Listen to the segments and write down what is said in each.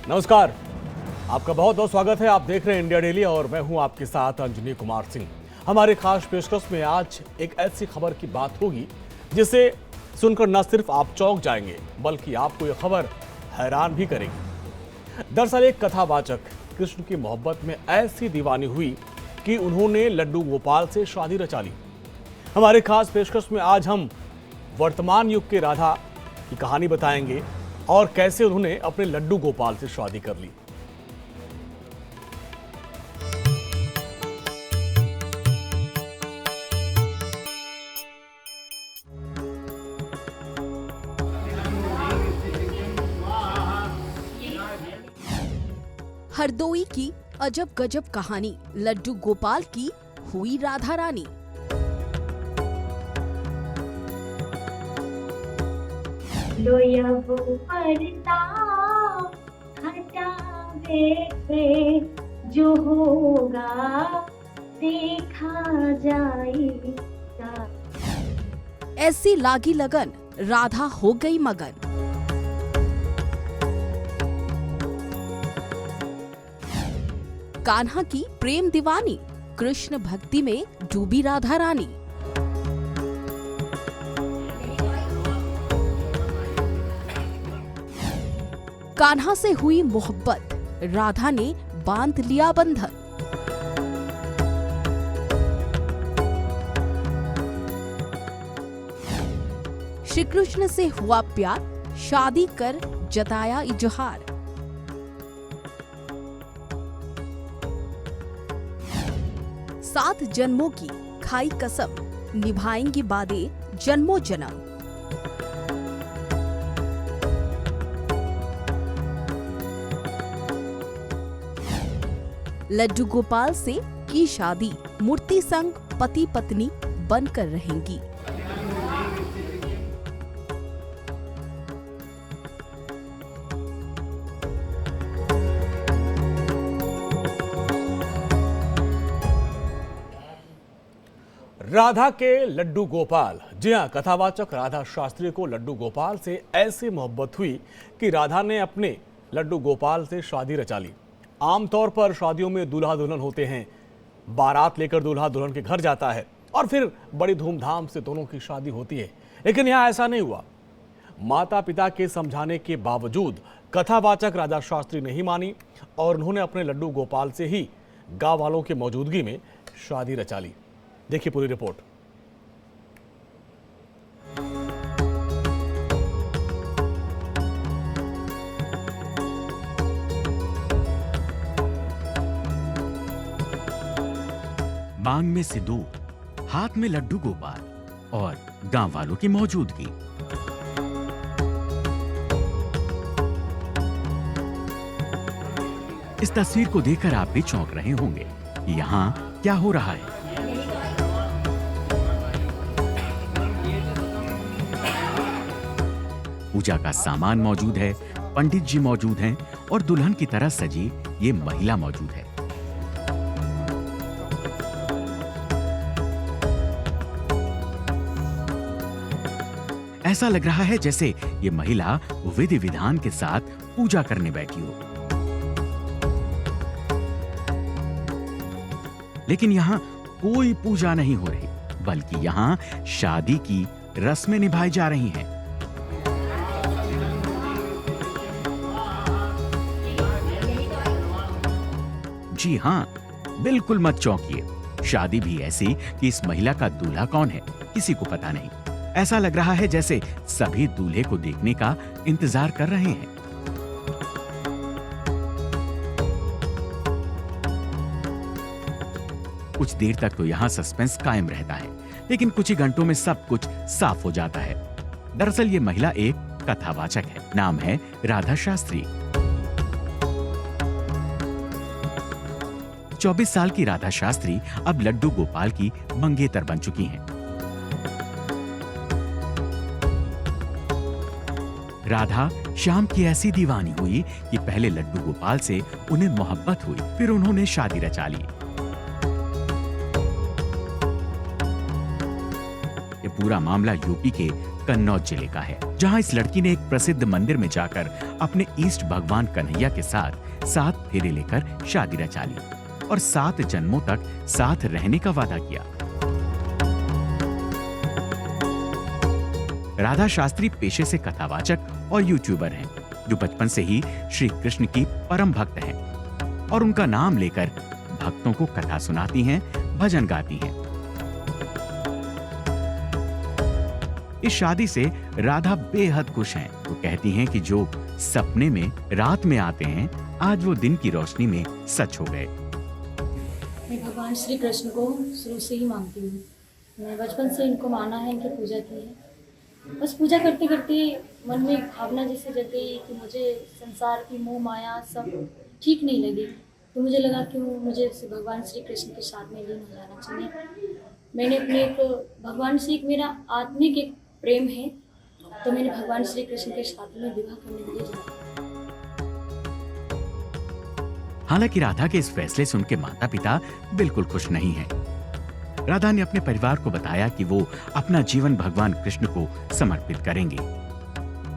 नमस्कार, आपका बहुत बहुत स्वागत है। आप देख रहे हैं इंडिया डेली और मैं हूं आपके साथ अंजनी कुमार सिंह। हमारे खास पेशकश में आज एक ऐसी खबर की बात होगी जिसे सुनकर न सिर्फ आप चौंक जाएंगे बल्कि आपको यह खबर हैरान भी करेगी। दरअसल एक कथावाचक कृष्ण की मोहब्बत में ऐसी दीवानी हुई कि उन्होंने लड्डू गोपाल से शादी रचा ली। हमारे खास पेशकश में आज हम वर्तमान युग के राधा की कहानी बताएंगे और कैसे उन्होंने अपने लड्डू गोपाल से शादी कर ली। हरदोई की अजब गजब कहानी लड्डू गोपाल की हुई राधा रानी। लोयब पर्दा हटावे थे, जो होगा देखा जाएगा। ऐसी लागी लगन राधा हो गई मगन। कान्हा की प्रेम दीवानी, कृष्ण भक्ति में डूबी राधा रानी। कान्हा से हुई मोहब्बत, राधा ने बांध लिया बंधन। श्री कृष्ण से हुआ प्यार, शादी कर जताया इजहार। सात जन्मों की खाई कसम, निभाएंगी बादे जन्मों जन्म। लड्डू गोपाल से की शादी, मूर्ति संग पति पत्नी बनकर रहेंगी। राधा के लड्डू गोपाल। जी हाँ, कथावाचक राधा शास्त्री को लड्डू गोपाल से ऐसी मोहब्बत हुई कि राधा ने अपने लड्डू गोपाल से शादी रचा ली। आमतौर पर शादियों में दूल्हा दुल्हन होते हैं, बारात लेकर दूल्हा दुल्हन के घर जाता है और फिर बड़ी धूमधाम से दोनों की शादी होती है। लेकिन यहाँ ऐसा नहीं हुआ। माता पिता के समझाने के बावजूद कथावाचक राधा शास्त्री नहीं मानी और उन्होंने अपने लड्डू गोपाल से ही गांव वालों की मौजूदगी में शादी रचा ली। देखिए पूरी रिपोर्ट। मांग में सिंदूर, हाथ में लड्डू गोपाल और गांव वालों की मौजूदगी। इस तस्वीर को देखकर आप भी चौंक रहे होंगे, यहाँ क्या हो रहा है। पूजा का सामान मौजूद है, पंडित जी मौजूद हैं और दुल्हन की तरह सजी ये महिला मौजूद है। ऐसा लग रहा है जैसे ये महिला विधि विधान के साथ पूजा करने बैठी हो। लेकिन यहाँ कोई पूजा नहीं हो रही, बल्कि यहाँ शादी की रस्में निभाई जा रही हैं। जी हाँ, बिल्कुल मत चौंकिए। शादी भी ऐसी कि इस महिला का दूल्हा कौन है किसी को पता नहीं। ऐसा लग रहा है जैसे सभी दूल्हे को देखने का इंतजार कर रहे हैं। कुछ देर तक तो यहाँ सस्पेंस कायम रहता है, लेकिन कुछ ही घंटों में सब कुछ साफ हो जाता है। दरअसल ये महिला एक कथावाचक है, नाम है राधा शास्त्री। 24 साल की राधा शास्त्री अब लड्डू गोपाल की मंगेतर बन चुकी हैं। राधा श्याम की ऐसी दीवानी हुई कि पहले लड्डू गोपाल से उन्हें मोहब्बत हुई, फिर उन्होंने शादी रचा ली। ये पूरा मामला यूपी के कन्नौज जिले का है, जहां इस लड़की ने एक प्रसिद्ध मंदिर में जाकर अपने इष्ट भगवान कन्हैया के साथ 7 फेरे लेकर शादी रचा ली और 7 जन्मों तक साथ रहने का वादा किया। राधा शास्त्री पेशे से कथावाचक और यूट्यूबर हैं, जो बचपन से ही श्री कृष्ण की परम भक्त हैं और उनका नाम लेकर भक्तों को कथा सुनाती हैं, भजन गाती हैं। इस शादी से राधा बेहद खुश हैं। वो कहती हैं कि जो सपने में रात में आते हैं, आज वो दिन की रोशनी में सच हो गए। मैं भगवान श्री कृष्ण को शुरू से ही मानती हूँ। मैं बचपन से इनको माना है, इनकी पूजा की है। बस पूजा करते करते मन में एक भावना जैसे जगी कि मुझे संसार की मोह माया सब ठीक नहीं लगी, तो मुझे लगा कि मुझे भगवान श्री कृष्ण के साथ में लीन हो जाना चाहिए। मैंने अपने एक भगवान से एक मेरा आत्मिक एक प्रेम है, तो मैंने भगवान श्री कृष्ण के साथ में विवाह करने के लिए जाना। हालांकि राधा के इस फैसले से उनके माता पिता बिल्कुल खुश नहीं हैं। राधा ने अपने परिवार को बताया कि वो अपना जीवन भगवान कृष्ण को समर्पित करेंगे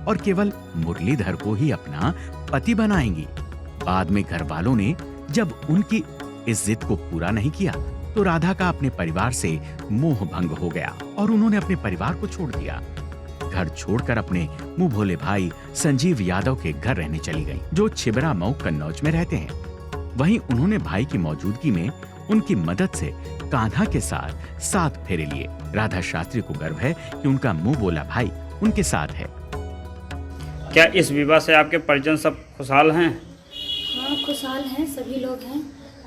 और केवल मुरलीधर को ही अपना पति बनाएंगी। बाद में घर वालों ने जब उनकी इस जिद को पूरा नहीं किया, तो राधा का अपने परिवार से मोह भंग हो गया और उन्होंने अपने परिवार को छोड़ दिया। घर छोड़कर अपने मुंह भोले भाई संजीव यादव के घर रहने चली गईं, जो छिबरा मऊ कन्नौज में रहते हैं। वहीं उन्होंने भाई की मौजूदगी में उनकी मदद से कान्हा के साथ 7 फेरे लिए। राधा शास्त्री को गर्व है कि उनका मुंह बोला भाई उनके साथ है। क्या इस विवाह से आपके परिजन सब खुशहाल हैं? हाँ, खुशहाल हैं, सभी लोग हैं।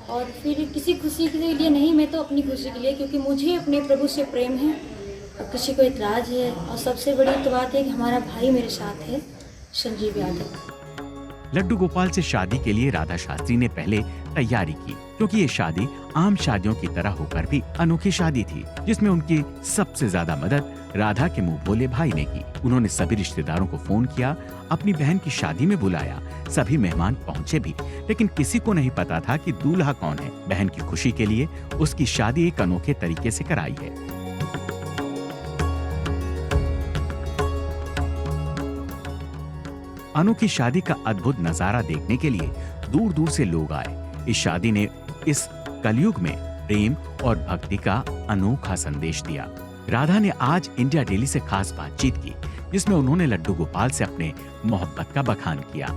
और फिर किसी खुशी के लिए नहीं, मैं तो अपनी खुशी के लिए, क्योंकि मुझे अपने प्रभु से प्रेम है और किसी को इतराज है। और सबसे बड़ी तो बात है कि हमारा भाई मेरे साथ है, संजीव यादव। लड्डू गोपाल से शादी के लिए राधा शास्त्री ने पहले तैयारी की, क्योंकि ये शादी आम शादियों की तरह होकर भी अनोखी शादी थी, जिसमें उनकी सबसे ज्यादा मदद राधा के मुंह बोले भाई ने की। उन्होंने सभी रिश्तेदारों को फोन किया, अपनी बहन की शादी में बुलाया। सभी मेहमान पहुंचे भी, लेकिन किसी को नहीं पता था कि दूल्हा कौन है। बहन की खुशी के लिए उसकी शादी एक अनोखे तरीके से कराई है। अनोखी शादी का अद्भुत नजारा देखने के लिए दूर दूर से लोग आए। इस शादी ने इस कलयुग में प्रेम और भक्ति का अनोखा संदेश दिया। राधा ने आज इंडिया डेली से खास बातचीत की, जिसमें उन्होंने लड्डू गोपाल से अपने मोहब्बत का बखान किया।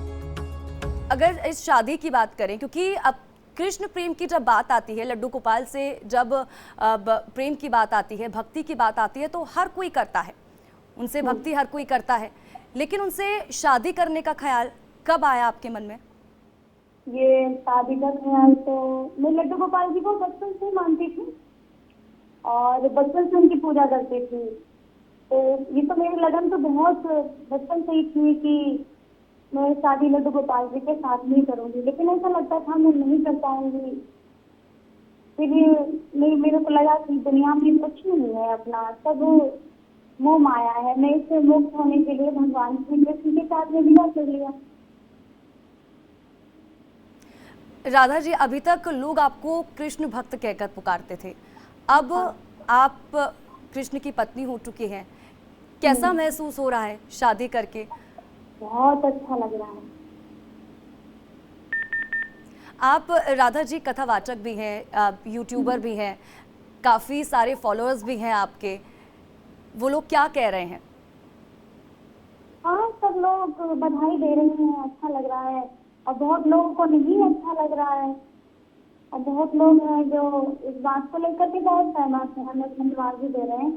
अगर इस शादी की बात करें, क्योंकि अब कृष्ण प्रेम की जब बात आती है, लड्डू गोपाल से जब प्रेम की बात आती है, भक्ति की बात आती है, तो हर कोई करता है, उनसे भक्ति हर कोई करता है। लेकिन उनसे शादी करने का ख्याल कब आया आपके मन में? ये शादी का ख्याल तो मैं लड्डू गोपाल जी को बचपन से ही मानती थी और बचपन से उनकी पूजा करती थी। तो ये तो मेरी लगन तो बहुत बचपन से ही थी कि मैं शादी लड्डू गोपाल जी के साथ नहीं करूंगी, लेकिन ऐसा लगता था मैं नहीं कर पाऊंगी। फिर मेरे को लगा कि दुनिया में कुछ नहीं है अपना, सब मोह माया है। मैं इससे मुक्त होने के लिए भगवान श्री कृष्ण के साथ में विवाह कर लिया। राधा जी, अभी तक लोग आपको कृष्ण भक्त कहकर पुकारते थे, अब आप कृष्ण की पत्नी हो चुकी हैं, कैसा महसूस हो रहा है शादी करके? बहुत अच्छा लग रहा है। आप राधा जी कथावाचक भी हैं, यूट्यूबर भी हैं, काफ़ी सारे फॉलोअर्स भी हैं आपके, वो लोग क्या कह रहे हैं? हाँ, सब लोग बधाई दे रहे हैं, अच्छा लग रहा है। और बहुत लोगों को नहीं अच्छा लग रहा है और बहुत लोग हैं जो इस बात को लेकर के बहुत सहमत हैं, हमें धन्यवाद भी दे रहे हैं।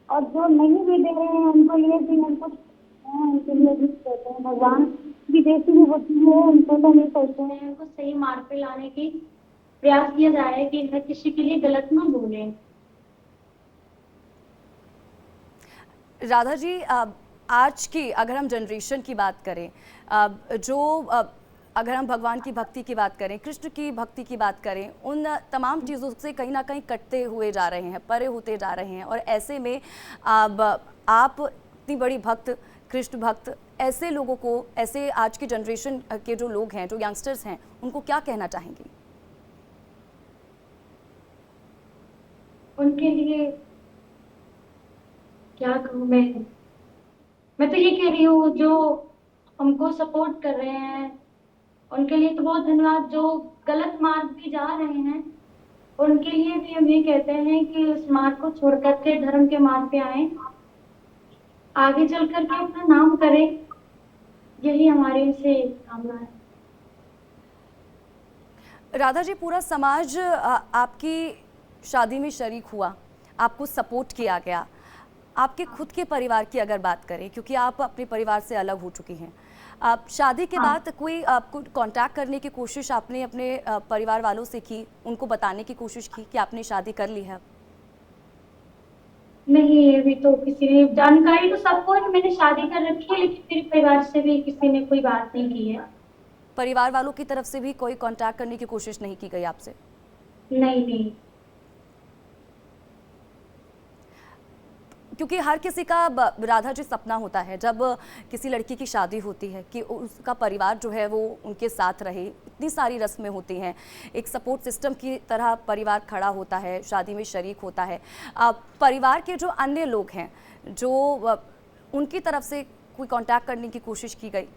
और जो नहीं भी दे रहे हैं उनको लिए भी हम कुछ उनके लिए भी कहते हैं, भगवान की जैसी भी होती है उनको तो नहीं सोचते हैं, उनको सही मार्ग पे लाने की प्रयास किया जा रहा है कि हर किसी के लिए गलत ना बोले। राधा जी, आज की अगर हम जनरेशन की बात करें, अगर हम भगवान की भक्ति की बात करें, कृष्ण की भक्ति की बात करें, उन तमाम चीज़ों से कहीं ना कहीं कटते हुए जा रहे हैं, परे होते जा रहे हैं। और ऐसे में आप इतनी बड़ी भक्त, कृष्ण भक्त, ऐसे लोगों को, ऐसे आज की जनरेशन के जो लोग हैं, जो यंगस्टर्स हैं, उनको क्या कहना चाहेंगी? उनके लिए क्या कहूँ मैं, मैं तो ये कह रही हूँ जो हमको सपोर्ट कर रहे हैं उनके लिए तो बहुत धन्यवाद। जो गलत मार्ग भी जा रहे हैं उनके लिए भी हम ये कहते हैं कि उस मार्ग को छोड़ करके धर्म के मार्ग पे आए, आगे चल करके अपना नाम करें, यही हमारे से कामना है। राधा जी, पूरा समाज आपकी शादी में शरीक हुआ, आपको सपोर्ट किया गया। आपके खुद के परिवार की अगर बात करें, क्योंकि आप अपने परिवार से अलग हो चुकी हैं, आप शादी के बाद कोई आपको कांटेक्ट करने की कोशिश आपने अपने परिवार वालों से की, उनको बताने की कोशिश की कि आपने शादी कर ली है? नहीं, अभी तो किसी ने जानकारी तो सबको है कि मैंने शादी कर रखी है, लेकिन मेरे परिवार से भी किसी ने कोई बात नहीं की है। परिवार वालों की तरफ से भी कोई कांटेक्ट करने की कोशिश नहीं की गई आपसे? नहीं। क्योंकि हर किसी का राधा जी सपना होता है जब किसी लड़की की शादी होती है कि उसका परिवार जो है वो उनके साथ रहे। इतनी सारी रस्में होती हैं, एक सपोर्ट सिस्टम की तरह परिवार खड़ा होता है, शादी में शरीक होता है। परिवार के जो अन्य लोग हैं, जो उनकी तरफ से कोई कांटेक्ट करने की कोशिश की गई?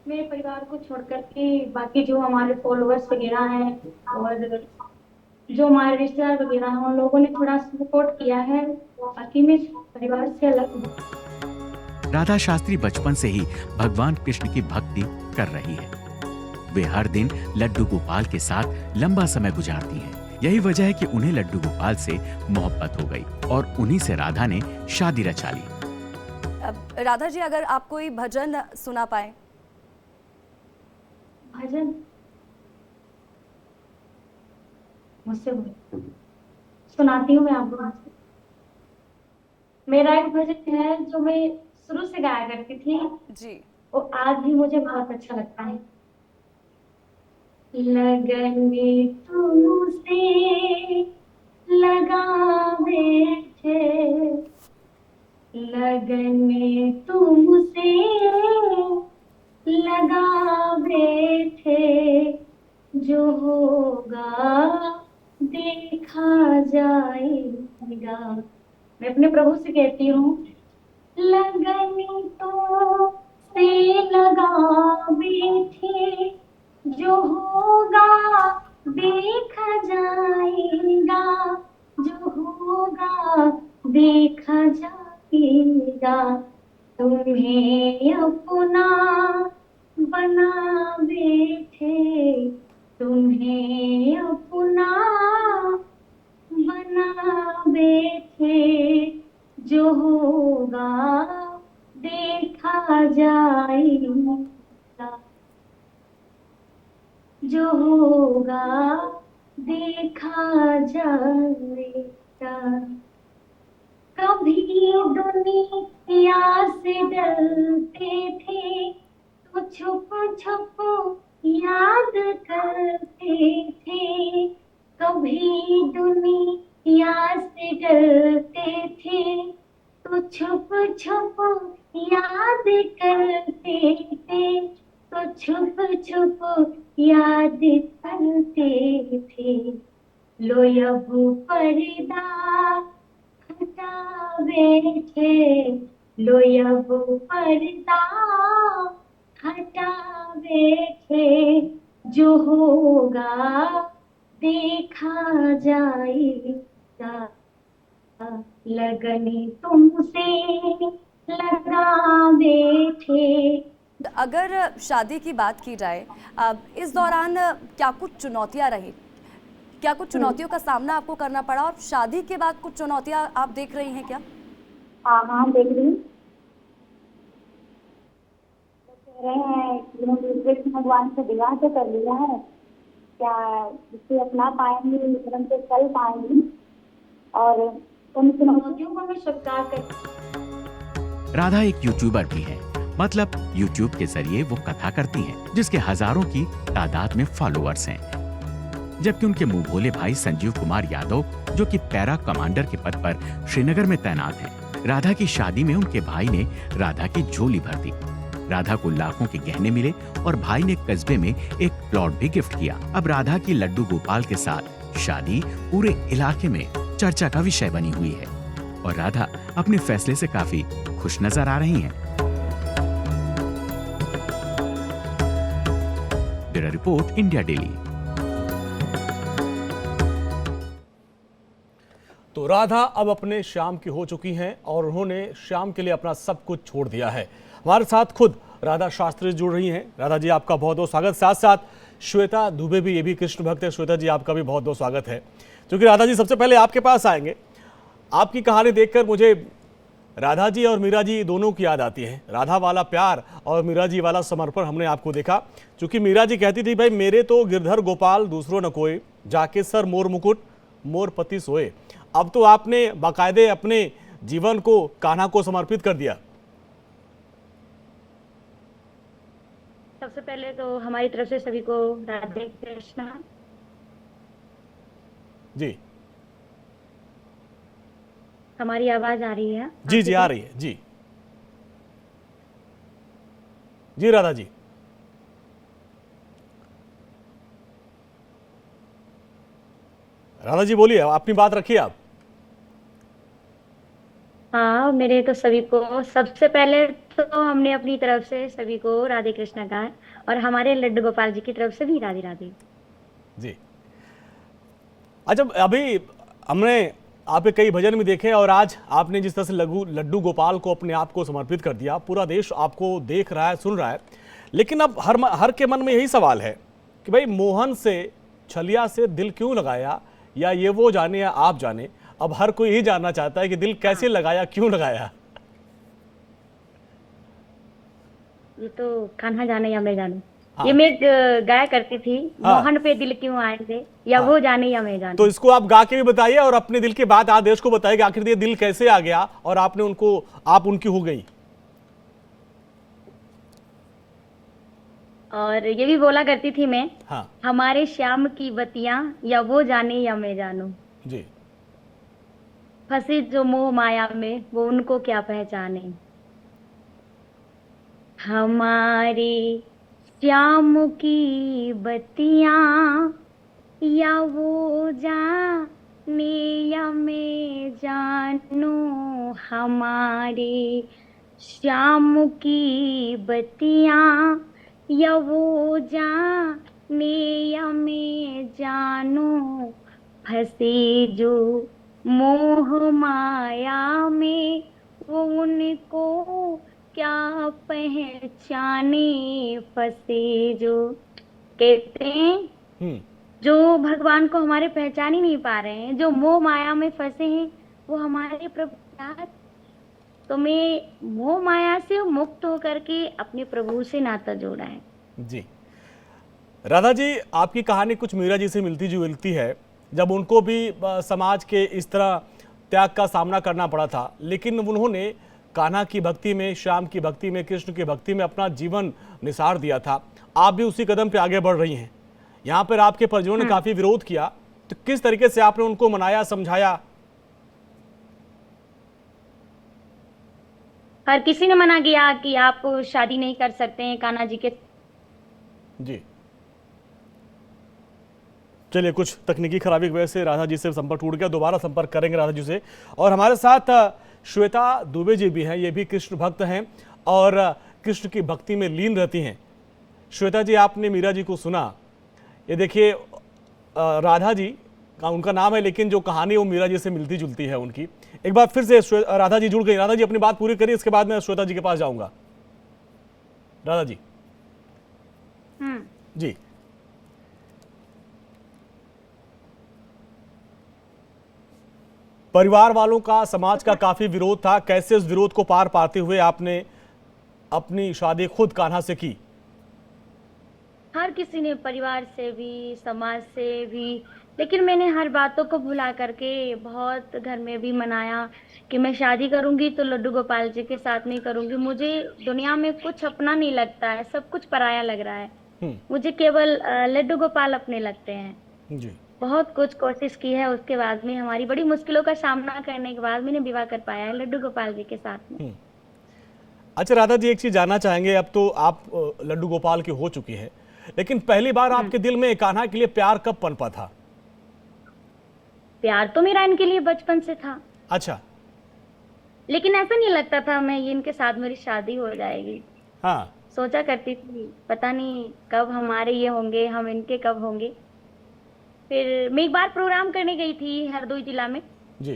मेरे परिवार को छोड़कर के बाकी जो हमारे फॉलोअर्स वगैरह हैं और जो हमारे रिश्तेदार वगैरह हैं, उन लोगों ने थोड़ा सपोर्ट किया है, बाकी मैं परिवार से अलग हूँ। राधा शास्त्री बचपन से ही भगवान कृष्ण की भक्ति कर रही है। वे हर दिन लड्डू गोपाल के साथ लंबा समय गुजारती हैं। यही वजह है कि उन्हें लड्डू गोपाल से मोहब्बत हो गई और उन्हीं से राधा ने शादी रचा ली। राधा जी, अगर आप कोई भजन सुना पाए? भजन मुझसे सुनाती हूँ मैं आपको। मेरा एक भजन है जो मैं शुरू से गाया करती थी जी। वो आज भी मुझे बहुत अच्छा लगता है। लगन में तुमसे लगा बैठे, लगन में तुमसे लगा बैठे, जो होगा देखा जाएगा। मैं अपने प्रभु से कहती हूँ, लगन तो से लगा बैठे, जो होगा देखा जाएगा, जो होगा देखा जाएगा। तुम्हें अपना बना बैठे, तुम्हें अपना बना बैठे, जो होगा देखा जाएगा, जो होगा देखा जाएगा। कभी दुनिया से डरते थे तो छुप छुप याद करते थे, कभी दुनिया से डरते थे तो छुप छुप याद करते थे, तो छुप छुप याद करते थे। लो अब पर्दा हटा बैठे, लो अब पर्दा हटा बैठे, जो होगा देखा जाएगा। लगन तुमसे लगा बैठे। अगर शादी की बात की जाए, इस दौरान क्या कुछ चुनौतियां रही? क्या कुछ चुनौतियों का सामना आपको करना पड़ा और शादी के बाद कुछ चुनौतियां आप देख रही हैं क्या? हाँ देख रही हूँ। कह रहे हैं कि कृष्ण भगवान से विवाह तो कर लिया है, क्या इसे अपना पाएंगी, धर्म से चल पाएंगी, और उन चुनौतियों को मैं स्वीकार कर। राधा एक यूट्यूबर भी है, मतलब यूट्यूब के जरिए वो कथा करती हैं, जिसके हजारों की तादाद में फॉलोअर्स हैं। जबकि उनके मुंह भोले भाई संजीव कुमार यादव, जो कि पैरा कमांडर के पद पर श्रीनगर में तैनात हैं, राधा की शादी में उनके भाई ने राधा की झोली भर दी। राधा को लाखों के गहने मिले और भाई ने कस्बे में एक प्लॉट भी गिफ्ट किया। अब राधा की लड्डू गोपाल के साथ शादी पूरे इलाके में चर्चा का विषय बनी हुई है और राधा अपने फैसले से काफी खुश नजर आ रही हैं। Bureau report, India daily. तो राधा अब अपने श्याम की हो चुकी हैं और उन्होंने श्याम के लिए अपना सब कुछ छोड़ दिया है। हमारे साथ खुद राधा शास्त्री जुड़ रही हैं। राधा जी, आपका बहुत बहुत स्वागत। साथ साथ श्वेता दुबे भी, ये भी कृष्ण भक्त है। श्वेता जी, आपका भी बहुत बहुत स्वागत है। क्योंकि राधा जी, सबसे पहले आपके पास आएंगे। आपकी कहानी देखकर मुझे राधा जी और मीरा जी दोनों की याद आती है। राधा वाला प्यार और मीरा जी वाला समर्पण हमने आपको देखा। क्योंकि मीरा जी कहती थी, भाई मेरे तो गिरधर गोपाल दूसरों न कोई, जाके सर मोर मुकुट मोर पति सोए। अब तो आपने बाकायदे अपने जीवन को कान्हा को समर्पित कर दिया। सबसे पहले तो हमारी तरफ से सभी को राधे कृष्णा। जी हमारी आवाज आ रही है? जी जी, आ रही है। जी जी राधा जी। राधा जी बोलिए, अपनी बात रखिए आप। हाँ, मेरे तो सभी को, सबसे पहले तो हमने अपनी तरफ से सभी को राधे कृष्णा कहा है और हमारे लड्डू गोपाल जी की तरफ से भी राधे राधे। जी अच्छा, अभी हमने आपके कई भजन भी देखे और आज आपने जिस तरह से लड्डू गोपाल को अपने आप को समर्पित कर दिया, पूरा देश आपको देख रहा है, सुन रहा है। लेकिन अब हर के मन में यही सवाल है कि भाई मोहन से, छलिया से दिल क्यों लगाया, या ये वो जाने या आप जाने। अब हर कोई यही जानना चाहता है कि दिल कैसे लगाया, क्यों लगाया। ये तो कान्हा जाने या मैं जानूं। हाँ। ये मैं गाया करती थी। हाँ। मोहन पे दिल क्यों आए थे, या हाँ। वो जाने या मैं जानूं। तो इसको आप गा के भी बताइए और अपने दिल की बात आज देश को बताइए कि आखिर ये दिल कैसे आ गया और आपने उनको, आप उनकी हो गई। और ये भी बोला करती थी मैं, हाँ हमारे श्याम की बतियां, या वो जाने या मैं जानूं। जी। फंसे जो मोह माया में, वो उनको क्या पहचाने। हमारे श्याम की बतियां, या वो जाने या मैं जानूं। हमारे श्याम की बतियां, या वो जाने या मैं जानूं। फंसे जो मोह माया में, वो उनको क्या पहचाने। फंसे जो, कहते हैं जो भगवान को हमारे पहचान ही नहीं पा रहे हैं, जो मोह माया में फंसे हैं, वो हमारे प्रभु। तो मैं मोह माया से मुक्त होकर के अपने प्रभु से नाता जोड़ा है। जी राधा जी, आपकी कहानी कुछ मीरा जी से मिलती जुलती है। जब उनको भी समाज के इस तरह त्याग का सामना करना पड़ा था, लेकिन उन्होंने कान्हा की भक्ति में, श्याम की भक्ति में, कृष्ण की भक्ति में अपना जीवन निसार दिया था। आप भी उसी कदम पे आगे बढ़ रही हैं। यहाँ पर आपके परिजनों ने काफी विरोध किया, तो किस तरीके से आपने उनको मनाया, समझाया? हर किसी ने मना किया कि आप शादी नहीं कर सकते हैं कान्हा जी के। जी चलिए, कुछ तकनीकी खराबी की वजह से राधा जी से संपर्क टूट गया। दोबारा संपर्क करेंगे राधा जी से। और हमारे साथ श्वेता दुबे जी भी हैं, ये भी कृष्ण भक्त हैं और कृष्ण की भक्ति में लीन रहती हैं। श्वेता जी, आपने मीरा जी को सुना, ये देखिए राधा जी का उनका नाम है, लेकिन जो कहानी वो मीरा जी से मिलती जुलती है उनकी। एक बार फिर से राधा जी जुड़ गई। राधा जी, अपनी बात पूरी करिए, इसके बाद मैं श्वेता जी के पास जाऊंगा। राधा जी। जी परिवार वालों का, समाज का काफी विरोध था। कैसे उस विरोध को पार पाते हुए आपने अपनी शादी खुद कान्हा से की? हर किसी ने, परिवार से भी, समाज से भी, लेकिन मैंने हर बातों को भुला करके बहुत घर में भी मनाया कि मैं शादी करूंगी तो लड्डू गोपाल जी के साथ नहीं करूंगी। मुझे दुनिया में कुछ अपना नहीं लगता है, सब कुछ पराया लग रहा है। मुझे केवल लड्डू गोपाल अपने लगते हैं। जी बहुत कुछ कोशिश की है, उसके बाद में हमारी बड़ी मुश्किलों का सामना करने के बाद मैंने विवाह कर पाया है लड्डू गोपाल जी के साथ में। अच्छा राधा जी, एक चीज जानना चाहेंगे। अब तो आप लड्डू गोपाल की हो चुकी है, लेकिन पहली बार आपके दिल में कान्हा के लिए प्यार कब पनपा था? प्यार तो मेरा इनके लिए बचपन से था। अच्छा। लेकिन ऐसा नहीं लगता था मैं ये इनके साथ मेरी शादी हो जाएगी। हाँ सोचा करती थी पता नहीं कब हमारे ये होंगे, हम इनके कब होंगे। फिर मैं एक बार प्रोग्राम करने गई थी हरदोई जिला में, जी।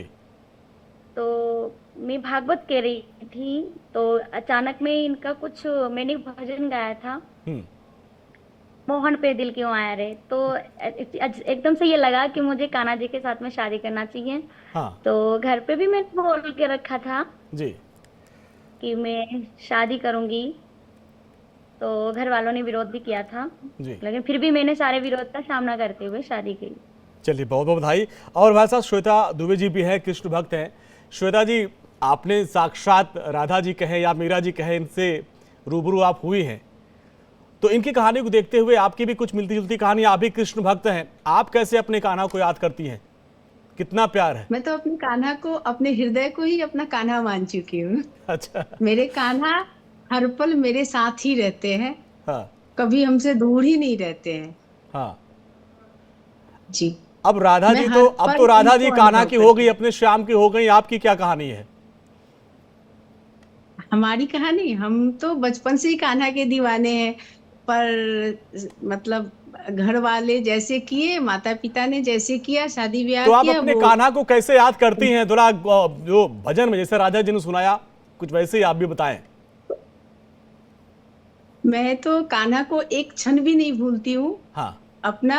तो मैं भागवत कह रही थी, तो अचानक में इनका कुछ मैंने भजन गाया था, हम्म। मोहन पे दिल क्यों आया रे, तो एकदम से ये लगा कि मुझे कान्हा जी के साथ में शादी करना चाहिए। हाँ तो घर पे भी मैंने बोल के रखा था जी। कि मैं शादी करूंगी, तो घर वालों ने विरोध भी किया था, जी। लेकिन फिर भी मैंने सारे विरोध का सामना करते हुए शादी की। चलिए बहुत बहुत बधाई। और हमारे साथ श्वेता दुबे जी भी हैं, कृष्ण भक्त हैं। श्वेता जी, आपने साक्षात राधा जी कहे या मीरा जी कहे, इनसे रूबरू आप हुई हैं, तो इनकी कहानी को देखते हुए आपकी भी कुछ मिलती जुलती कहानी, आप भी कृष्ण भक्त हैं, आप कैसे अपने कान्हा को याद करती हैं? कितना प्यार है? मैं तो अपने कान्हा को, अपने हृदय को ही अपना कान्हा मान चुकी हूँ। अच्छा। मेरे कान्हा हर पल मेरे साथ ही रहते हैं, हाँ कभी हमसे दूर ही नहीं रहते हैं। हाँ। जी। अब राधा मैं जी हर तो, अब पल तो राधा जी उनको कान्हा अनुभव की हो गई, करती अपने श्याम की हो गई, आपकी क्या कहानी है? हमारी कहानी, हम तो बचपन से ही कान्हा के दीवाने हैं, पर मतलब घर वाले जैसे किए, माता पिता ने जैसे किया, शादी ब्याह तो आप किया, अपने वो कान्हा को कैसे याद करती हैं? थोड़ा जो भजन में जैसे राधा जी ने सुनाया, कुछ वैसे ही आप भी बताएं। मैं तो कान्हा को एक क्षण भी नहीं भूलती हूँ। हाँ अपना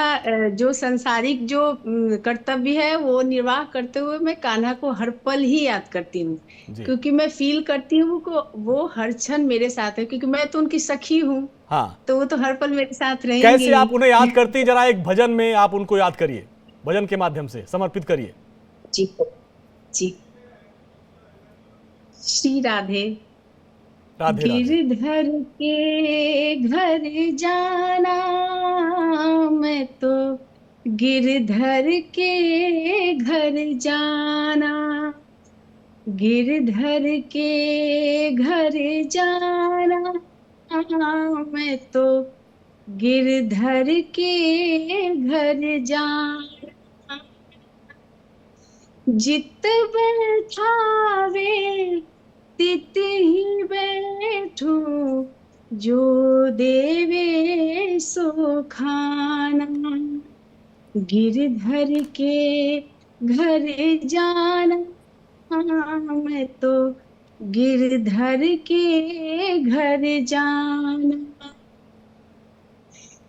जो संसारिक जो कर्तव्य है वो निर्वाह करते हुए मैं कान्हा को हर पल ही याद करती हूँ, जी। क्योंकि मैं फील करती हूँ को वो हर क्षण मेरे साथ है, क्योंकि मैं तो उनकी सखी हूँ, हाँ। तो वो तो हर पल मेरे साथ रहेंगे कैसे ही। आप उन्हें याद करती हैं? जरा एक भजन में आप उनको याद करिए, भजन के माध्यम से समर्पित करिए। जी जी। श्री राधे। राधे राधे। गिरधर के घर जाना, मैं तो गिरधर के घर जाना, गिरधर के घर जाना, मैं तो गिरधर के घर जाना। जित बैठावे तित ही बैठू, जो देवे सो खाना, गिरधर के घर जाना, मैं तो गिरधर के घर जाना।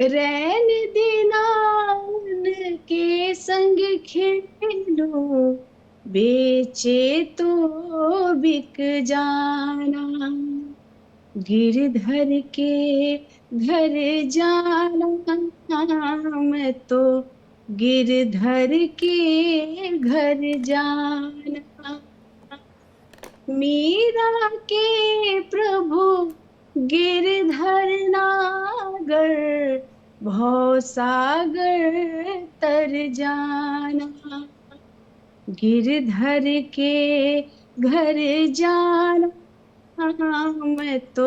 रैन दिनान के संग खेलो, बेचे तो बिक जाना, गिरधर के घर जाना, मैं तो गिरधर के घर जाना। मीरा के प्रभु गिरधर नागर, भव सागर तर जाना, गिरधर के घर जाना, मैं तो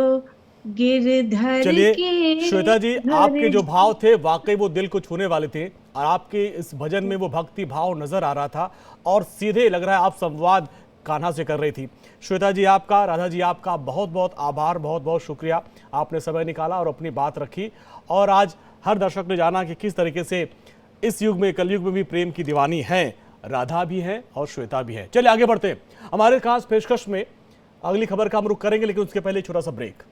गिरधर चलिए के श्वेता जी, घर आपके जो भाव थे वाकई वो दिल को छूने वाले थे, और आपके इस भजन में वो भक्ति भाव नजर आ रहा था, और सीधे लग रहा है आप संवाद कान्हा से कर रही थी। श्वेता जी आपका, राधा जी आपका बहुत बहुत आभार, बहुत बहुत शुक्रिया, आपने समय निकाला और अपनी बात रखी, और आज हर दर्शक ने जाना कि किस तरीके से इस युग में, कलयुग में भी प्रेम की दीवानी है, राधा भी है और श्वेता भी है। चलिए आगे बढ़ते हैं, हमारे खास पेशकश में अगली खबर का हम रुख करेंगे, लेकिन उसके पहले छोटा सा ब्रेक।